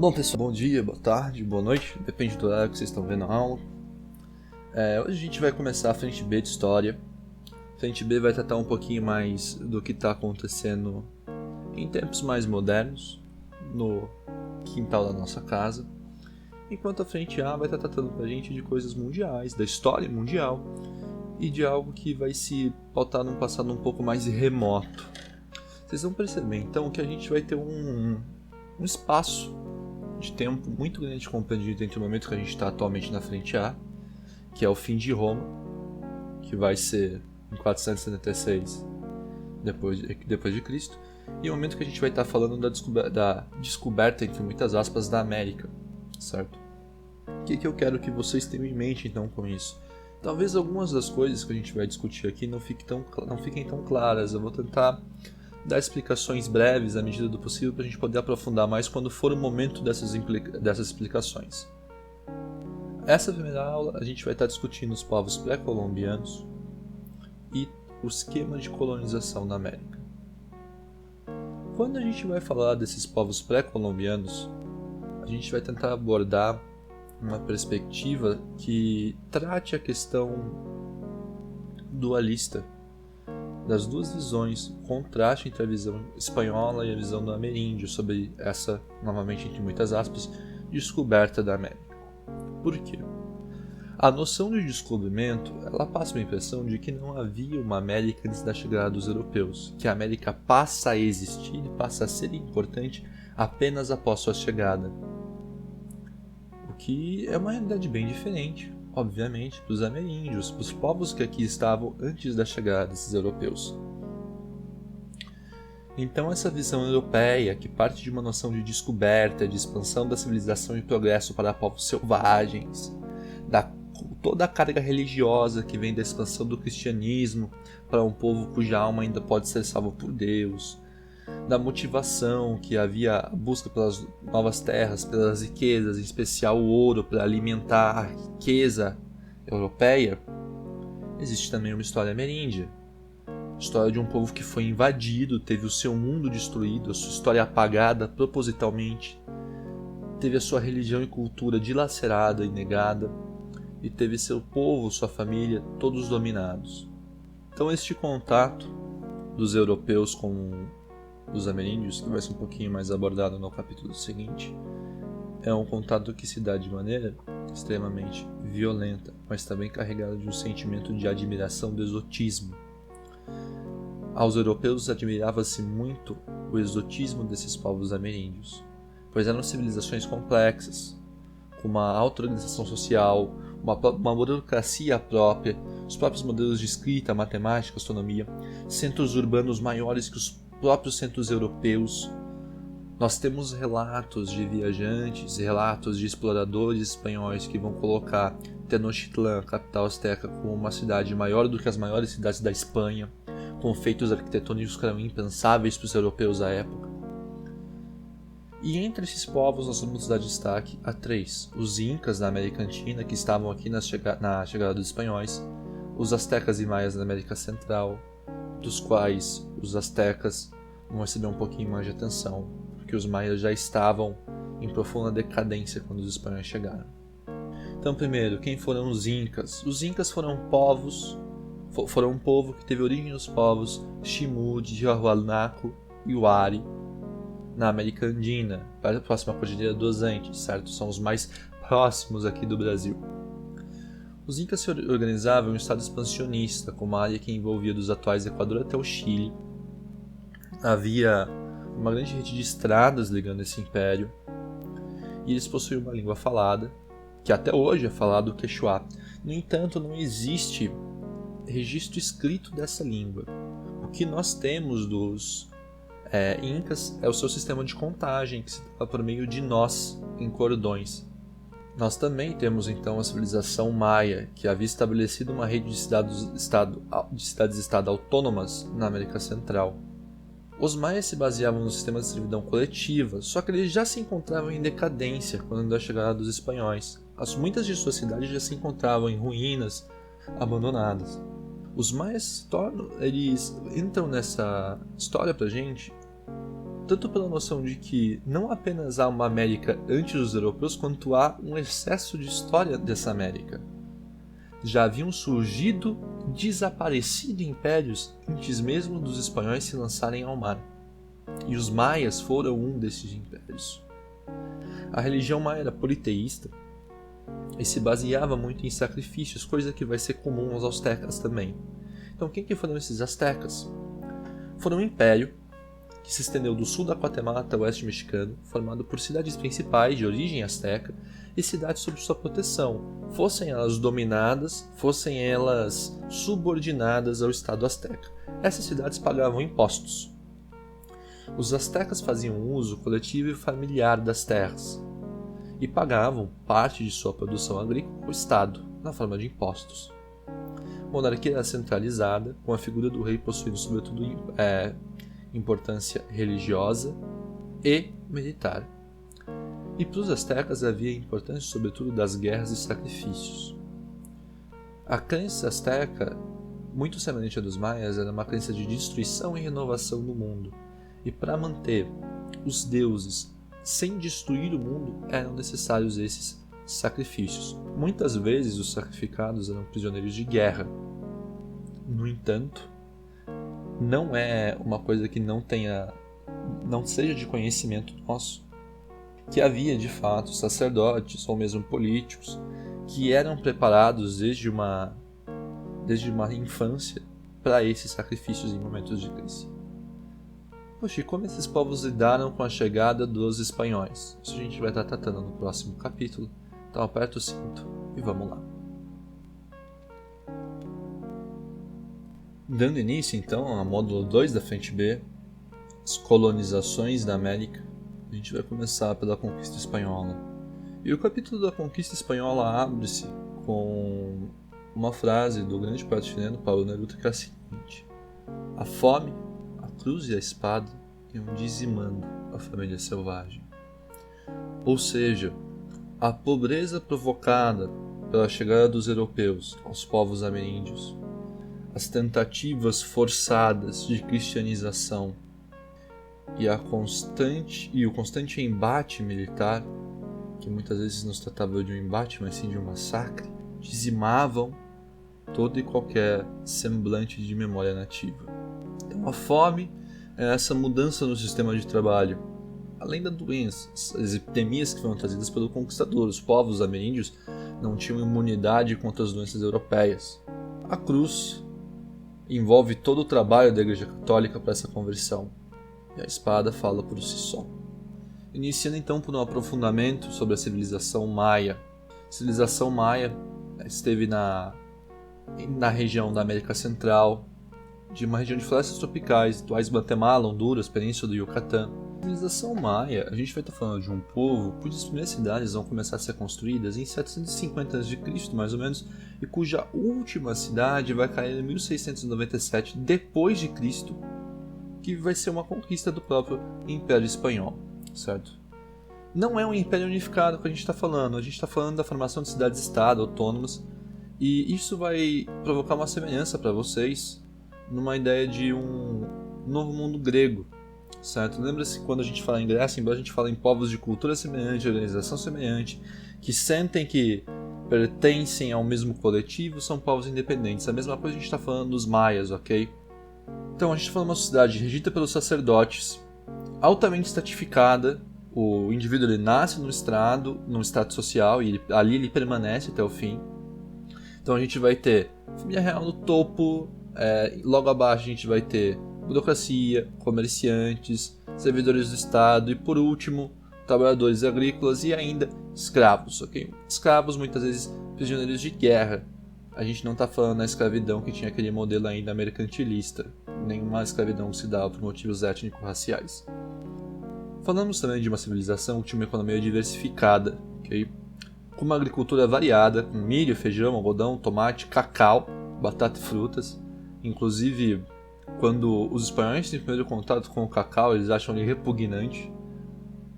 Bom pessoal, bom dia, boa tarde, boa noite, depende do horário que vocês estão vendo a aula. Hoje a gente vai começar a frente B de História. A frente B vai tratar um pouquinho mais do que está acontecendo em tempos mais modernos, no quintal da nossa casa. Enquanto a frente A vai estar tratando pra gente de coisas mundiais, da história mundial e de algo que vai se pautar num passado um pouco mais remoto. Vocês vão perceber então que a gente vai ter um espaço de tempo muito grande compreendido entre o momento que a gente está atualmente na frente A, que é o fim de Roma, que vai ser em 476 depois de Cristo, e o momento que a gente vai estar falando da descoberta, entre muitas aspas, da América, certo? O que eu quero que vocês tenham em mente então com isso? Talvez algumas das coisas que a gente vai discutir aqui não fiquem tão claras. Eu vou tentar dar explicações breves à medida do possível para a gente poder aprofundar mais quando for o momento dessas explicações. Essa primeira aula a gente vai estar discutindo os povos pré-colombianos e o esquema de colonização da América. Quando a gente vai falar desses povos pré-colombianos, a gente vai tentar abordar uma perspectiva que trate a questão dualista das duas visões, o contraste entre a visão espanhola e a visão do ameríndio sobre essa, novamente entre muitas aspas, descoberta da América. Por quê? A noção de descobrimento, ela passa uma impressão de que não havia uma América antes da chegada dos europeus, que a América passa a existir e passa a ser importante apenas após sua chegada. O que é uma realidade bem diferente, obviamente, para os ameríndios, para os povos que aqui estavam antes da chegada desses europeus. Então essa visão europeia, que parte de uma noção de descoberta, de expansão da civilização e progresso para povos selvagens, toda a carga religiosa que vem da expansão do cristianismo para um povo cuja alma ainda pode ser salva por Deus, da motivação que havia a busca pelas novas terras, pelas riquezas, em especial o ouro, para alimentar a riqueza europeia, existe também uma história ameríndia. História de um povo que foi invadido, teve o seu mundo destruído, a sua história apagada propositalmente, teve a sua religião e cultura dilacerada e negada, e teve seu povo, sua família, todos dominados. Então este contato dos europeus com os ameríndios, que vai ser um pouquinho mais abordado no capítulo seguinte, é um contato que se dá de maneira extremamente violenta, mas também carregado de um sentimento de admiração do exotismo. Aos europeus admirava-se muito o exotismo desses povos ameríndios, pois eram civilizações complexas, com uma alta organização social, uma burocracia própria, os próprios modelos de escrita, matemática, astronomia, centros urbanos maiores que os próprios centros europeus. Nós temos relatos de viajantes, relatos de exploradores espanhóis que vão colocar Tenochtitlan, capital azteca, como uma cidade maior do que as maiores cidades da Espanha, com feitos arquitetônicos que eram impensáveis para os europeus à época. E entre esses povos nós vamos dar destaque a três: os Incas da América Latina, que estavam aqui na chegada dos espanhóis, os Aztecas e Maias da América Central, dos quais os Aztecas vão receber um pouquinho mais de atenção, porque os Maias já estavam em profunda decadência quando os espanhóis chegaram. Então, primeiro, quem foram os Incas? Os Incas foram um povo que teve origem nos povos Ximú, Tiahuanaco e Huari, na América Andina, próxima à Cordilheira dos Andes, certo? São os mais próximos aqui do Brasil. Os Incas se organizavam em um estado expansionista, com uma área que envolvia dos atuais Equador até o Chile. Havia uma grande rede de estradas ligando esse império, e eles possuíam uma língua falada, que até hoje é falado o Quechua. No entanto, não existe registro escrito dessa língua. O que nós temos dos Incas é o seu sistema de contagem, que se dá por meio de nós, em cordões. Nós também temos então a civilização maia, que havia estabelecido uma rede de cidades-estado autônomas na América Central. Os maias se baseavam no sistema de servidão coletiva, só que eles já se encontravam em decadência quando da chegada dos espanhóis. Muitas de suas cidades já se encontravam em ruínas, abandonadas. Os maias eles entram nessa história pra gente tanto pela noção de que não apenas há uma América antes dos europeus, quanto há um excesso de história dessa América. Já haviam surgido e desaparecido impérios antes mesmo dos espanhóis se lançarem ao mar. E os maias foram um desses impérios. A religião maia era politeísta e se baseava muito em sacrifícios, coisa que vai ser comum aos aztecas também. Então quem que foram esses aztecas? Foram um império que se estendeu do sul da Guatemala até o oeste mexicano, formado por cidades principais de origem azteca e cidades sob sua proteção, fossem elas dominadas, fossem elas subordinadas ao Estado azteca. Essas cidades pagavam impostos. Os aztecas faziam uso coletivo e familiar das terras e pagavam parte de sua produção agrícola ao Estado, na forma de impostos. A monarquia era centralizada, com a figura do rei possuindo sobretudo importância religiosa e militar. E para os aztecas havia importância sobretudo das guerras e sacrifícios. A crença azteca, muito semelhante à dos maias, era uma crença de destruição e renovação do mundo. E para manter os deuses sem destruir o mundo, eram necessários esses sacrifícios. Muitas vezes os sacrificados eram prisioneiros de guerra. No entanto, não é uma coisa que não seja de conhecimento nosso, que havia de fato sacerdotes ou mesmo políticos que eram preparados desde uma infância para esses sacrifícios em momentos de crise. Poxa, e como esses povos lidaram com a chegada dos espanhóis? Isso a gente vai estar tratando no próximo capítulo, então aperta o cinto e vamos lá. Dando início então ao módulo 2 da frente B, as colonizações da América, a gente vai começar pela conquista espanhola. E o capítulo da conquista espanhola abre-se com uma frase do grande poeta chileno Pablo Neruda, que é a seguinte: a fome, a cruz e a espada iam dizimando a família selvagem. Ou seja, a pobreza provocada pela chegada dos europeus aos povos ameríndios, as tentativas forçadas de cristianização e o constante embate militar, que muitas vezes não se tratava de um embate, mas sim de um massacre, dizimavam todo e qualquer semblante de memória nativa. Então a fome é essa mudança no sistema de trabalho, além da doença, as epidemias que foram trazidas pelo conquistador. Os povos ameríndios não tinham imunidade contra as doenças europeias. A cruz envolve todo o trabalho da Igreja Católica para essa conversão, e a espada fala por si só. Iniciando então por um aprofundamento sobre a civilização maia. A civilização maia esteve na região da América Central, de uma região de florestas tropicais, atuais Guatemala, Honduras, Península do Yucatán. A civilização maia, a gente vai estar falando de um povo cujas primeiras cidades vão começar a ser construídas em 750 a.C., mais ou menos, e cuja última cidade vai cair em 1697 depois de Cristo, que vai ser uma conquista do próprio Império Espanhol, certo? Não é um império unificado que a gente está falando, a gente está falando da formação de cidades-estado autônomas, e isso vai provocar uma semelhança para vocês numa ideia de um novo mundo grego, certo? Lembra-se que quando a gente fala em Grécia, embora a gente fala em povos de cultura semelhante, organização semelhante, que sentem que pertencem ao mesmo coletivo, são povos independentes. A mesma coisa a gente está falando dos maias, ok? Então a gente está falando de uma sociedade regida pelos sacerdotes, altamente estratificada. O indivíduo ele nasce num estrato social e ali ele permanece até o fim. Então a gente vai ter família real no topo, logo abaixo a gente vai ter burocracia, comerciantes, servidores do Estado e, por último, trabalhadores agrícolas e ainda escravos, ok? Escravos, muitas vezes prisioneiros de guerra. A gente não está falando da escravidão que tinha aquele modelo ainda mercantilista, nenhuma escravidão que se dava por motivos étnico-raciais. Falamos também de uma civilização que tinha uma economia diversificada, ok? Com uma agricultura variada, com milho, feijão, algodão, tomate, cacau, batata e frutas. Inclusive, quando os espanhóis têm primeiro contato com o cacau, eles acham ele repugnante.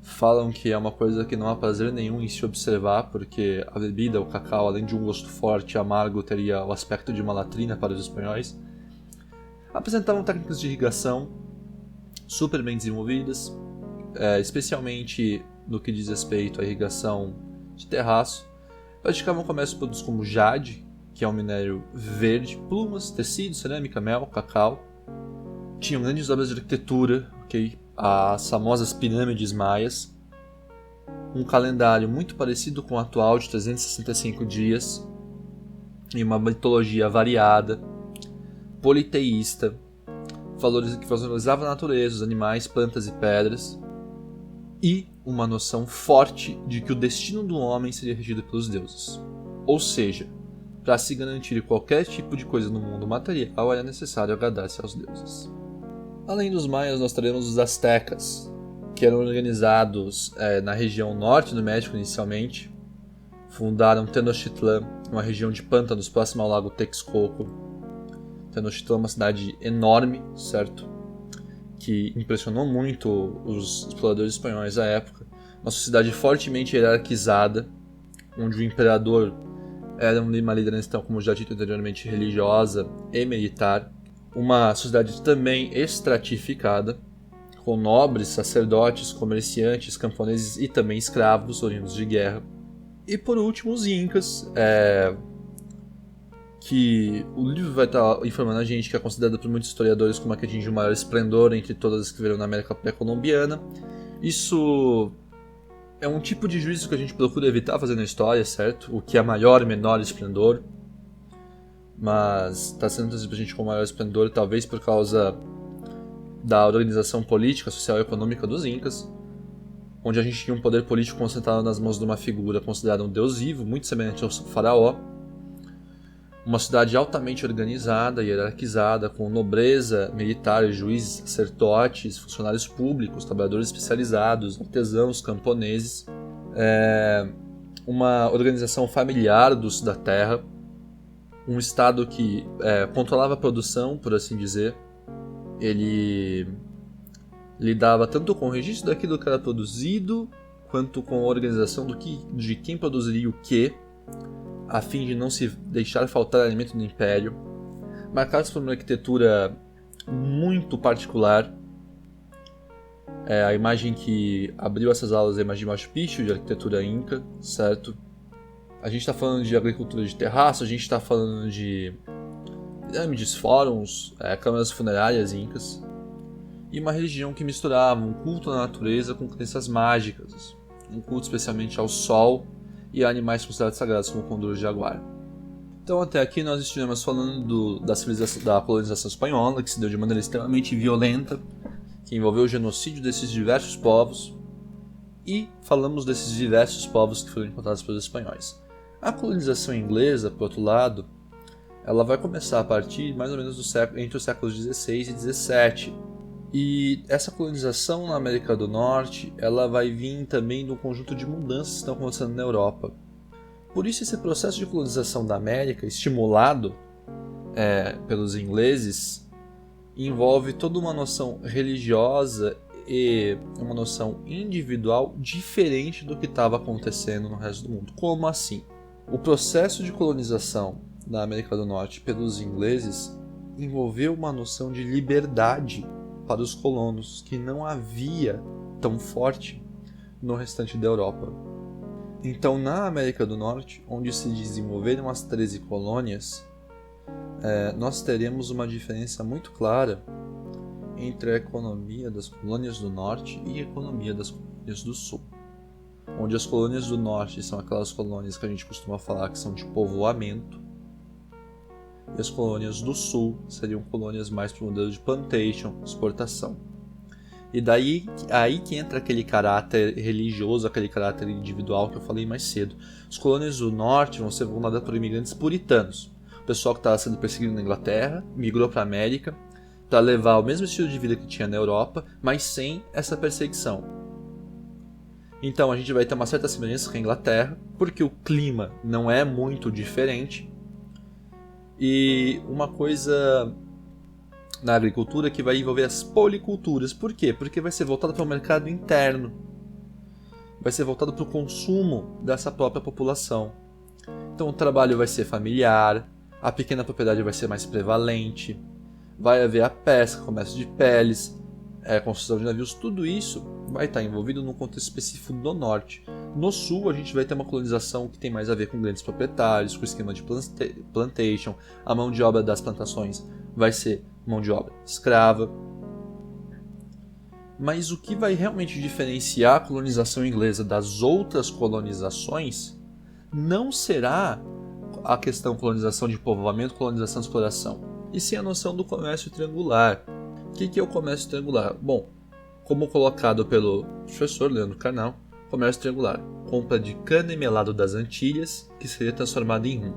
Falam que é uma coisa que não há prazer nenhum em se observar, porque a bebida, o cacau, além de um gosto forte e amargo, teria o aspecto de uma latrina para os espanhóis. Apresentavam técnicas de irrigação super bem desenvolvidas, especialmente no que diz respeito à irrigação de terraço. Praticavam comércio de produtos como jade, que é um minério verde, plumas, tecido, cerâmica, mel, cacau. Tinham grandes obras de arquitetura, as famosas pirâmides maias. Um calendário muito parecido com o atual, de 365 dias. E uma mitologia variada, politeísta, que valorizava a natureza, os animais, plantas e pedras. E uma noção forte de que o destino do homem seria regido pelos deuses. Ou seja, para se garantir qualquer tipo de coisa no mundo material, era necessário agradar-se aos deuses. Além dos maias, nós teremos os astecas, que eram organizados na região norte do México inicialmente. Fundaram Tenochtitlan, uma região de pântanos próxima ao lago Texcoco. Tenochtitlan é uma cidade enorme, certo? Que impressionou muito os exploradores espanhóis da época. Uma sociedade fortemente hierarquizada, onde o imperador era uma liderança, então, como já dito anteriormente, religiosa e militar. Uma sociedade também estratificada, com nobres, sacerdotes, comerciantes, camponeses e também escravos oriundos de guerra. E por último, os Incas, que o livro vai estar informando a gente que é considerado por muitos historiadores como a que atinge o maior esplendor entre todas as que viveram na América pré-colombiana. Isso é um tipo de juízo que a gente procura evitar fazer na história, certo? O que é maior e menor esplendor. Mas está sendo trazido para a gente com maior esplendor, talvez por causa da organização política, social e econômica dos Incas, onde a gente tinha um poder político concentrado nas mãos de uma figura considerada um deus vivo, muito semelhante ao faraó. Uma cidade altamente organizada e hierarquizada, com nobreza, militares, juízes, sacerdotes, funcionários públicos, trabalhadores especializados, artesãos, camponeses. Uma organização familiar da terra. Um estado que controlava a produção, por assim dizer. Ele lidava tanto com o registro daquilo que era produzido, quanto com a organização de quem produziria o quê, a fim de não se deixar faltar alimento no império. Marcados por uma arquitetura muito particular. A imagem que abriu essas aulas é a imagem de Machu Picchu, de arquitetura inca, certo? A gente está falando de agricultura de terraço, a gente está falando de pirâmides, fóruns, câmaras funerárias incas. E uma religião que misturava um culto à natureza com crenças mágicas. Um culto especialmente ao sol e a animais considerados sagrados como o condor e o jaguar. Então até aqui nós estivemos falando da colonização espanhola, que se deu de maneira extremamente violenta, que envolveu o genocídio desses diversos povos, e falamos desses diversos povos que foram encontrados pelos espanhóis. A colonização inglesa, por outro lado, ela vai começar a partir mais ou menos entre os séculos XVI e XVII. E essa colonização na América do Norte, ela vai vir também de um conjunto de mudanças que estão acontecendo na Europa. Por isso esse processo de colonização da América, estimulado pelos ingleses, envolve toda uma noção religiosa e uma noção individual diferente do que estava acontecendo no resto do mundo. Como assim? O processo de colonização da América do Norte pelos ingleses envolveu uma noção de liberdade para os colonos que não havia tão forte no restante da Europa. Então, na América do Norte, onde se desenvolveram as 13 colônias, nós teremos uma diferença muito clara entre a economia das colônias do Norte e a economia das colônias do Sul. Onde as colônias do Norte são aquelas colônias que a gente costuma falar que são de povoamento, e as colônias do Sul seriam colônias mais para o modelo de plantation, exportação. E aí que entra aquele caráter religioso, aquele caráter individual que eu falei mais cedo. As colônias do Norte vão ser fundadas por imigrantes puritanos. O pessoal que estava sendo perseguido na Inglaterra migrou para a América para levar o mesmo estilo de vida que tinha na Europa, mas sem essa perseguição. Então a gente vai ter uma certa semelhança com a Inglaterra, porque o clima não é muito diferente. E uma coisa na agricultura que vai envolver as policulturas. Por quê? Porque vai ser voltado para o mercado interno. Vai ser voltado para o consumo dessa própria população. Então o trabalho vai ser familiar, a pequena propriedade vai ser mais prevalente, vai haver a pesca, comércio de peles, construção de navios, tudo isso vai estar envolvido num contexto específico do norte. No sul, a gente vai ter uma colonização que tem mais a ver com grandes proprietários, com o esquema de plantation. A mão de obra das plantações vai ser mão de obra escrava. Mas o que vai realmente diferenciar a colonização inglesa das outras colonizações não será a questão colonização de povoamento, colonização de exploração, e sim a noção do comércio triangular. O que é o comércio triangular? Bom, como colocado pelo professor Leandro Carnal, comércio triangular, compra de cana e melado das Antilhas, que seria transformada em rum.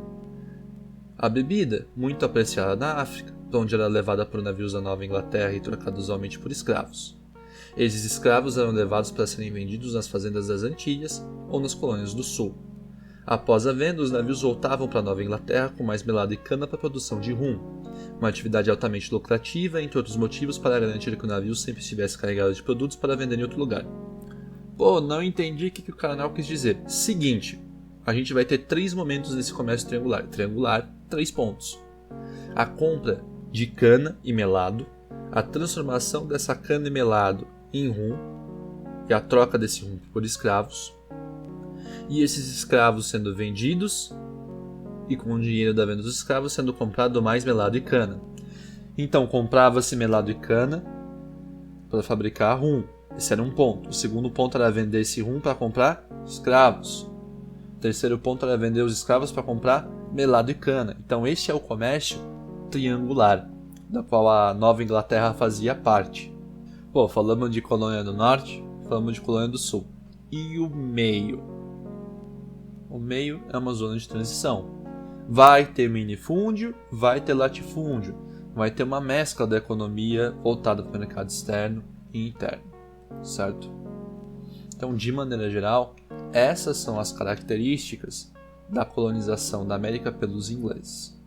A bebida, muito apreciada na África, de onde era levada por navios da Nova Inglaterra e trocada usualmente por escravos. Esses escravos eram levados para serem vendidos nas fazendas das Antilhas ou nas colônias do Sul. Após a venda, os navios voltavam para a Nova Inglaterra com mais melado e cana para a produção de rum, uma atividade altamente lucrativa, entre outros motivos, para garantir que o navio sempre estivesse carregado de produtos para vender em outro lugar. Pô, não entendi o que o canal quis dizer. Seguinte, a gente vai ter 3 momentos nesse comércio triangular. Triangular, 3 pontos. A compra de cana e melado, a transformação dessa cana e melado em rum, e a troca desse rum por escravos, e esses escravos sendo vendidos, e com o dinheiro da venda dos escravos sendo comprado mais melado e cana. Então comprava-se melado e cana para fabricar rum. Esse era um ponto. O segundo ponto era vender esse rum para comprar escravos. O terceiro ponto era vender os escravos para comprar melado e cana. Então este é o comércio triangular, da qual a Nova Inglaterra fazia parte. Pô, falamos de colônia do norte, falamos de colônia do sul. E o meio? O meio é uma zona de transição. Vai ter minifúndio, vai ter latifúndio. Vai ter uma mescla da economia voltada para o mercado externo e interno. Certo? Então, de maneira geral, essas são as características da colonização da América pelos ingleses.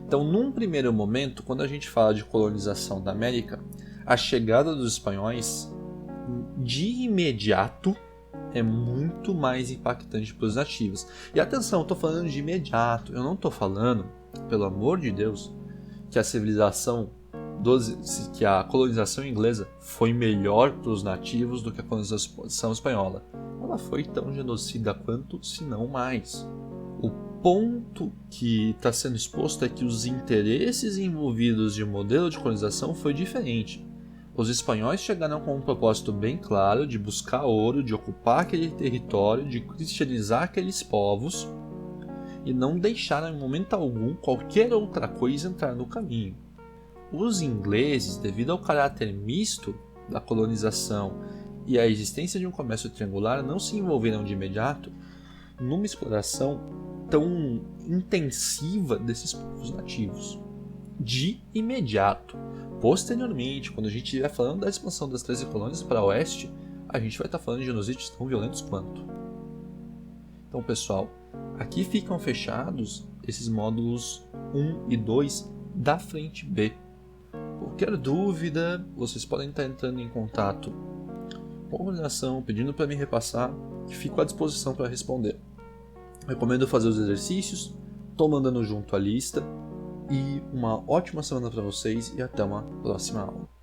Então, num primeiro momento, quando a gente fala de colonização da América, a chegada dos espanhóis, de imediato, é muito mais impactante para os nativos. E atenção, eu estou falando de imediato, eu não estou falando, pelo amor de Deus, que a colonização inglesa foi melhor para os nativos do que a colonização espanhola. Ela foi tão genocida quanto, se não mais. O ponto que está sendo exposto é que os interesses envolvidos de modelo de colonização foi diferente. Os espanhóis chegaram com um propósito bem claro de buscar ouro, de ocupar aquele território, de cristianizar aqueles povos e não deixaram em momento algum qualquer outra coisa entrar no caminho. Os ingleses, devido ao caráter misto da colonização e à existência de um comércio triangular, não se envolveram de imediato numa exploração tão intensiva desses povos nativos. De imediato. Posteriormente, quando a gente estiver falando da expansão das 13 colônias para o oeste, a gente vai estar falando de genocídios tão violentos quanto. Então, pessoal, aqui ficam fechados esses módulos 1 e 2 da frente B. Qualquer dúvida, vocês podem estar entrando em contato com a coordenação, pedindo para me repassar, que fico à disposição para responder. Recomendo fazer os exercícios, estou mandando junto a lista, e uma ótima semana para vocês e até uma próxima aula.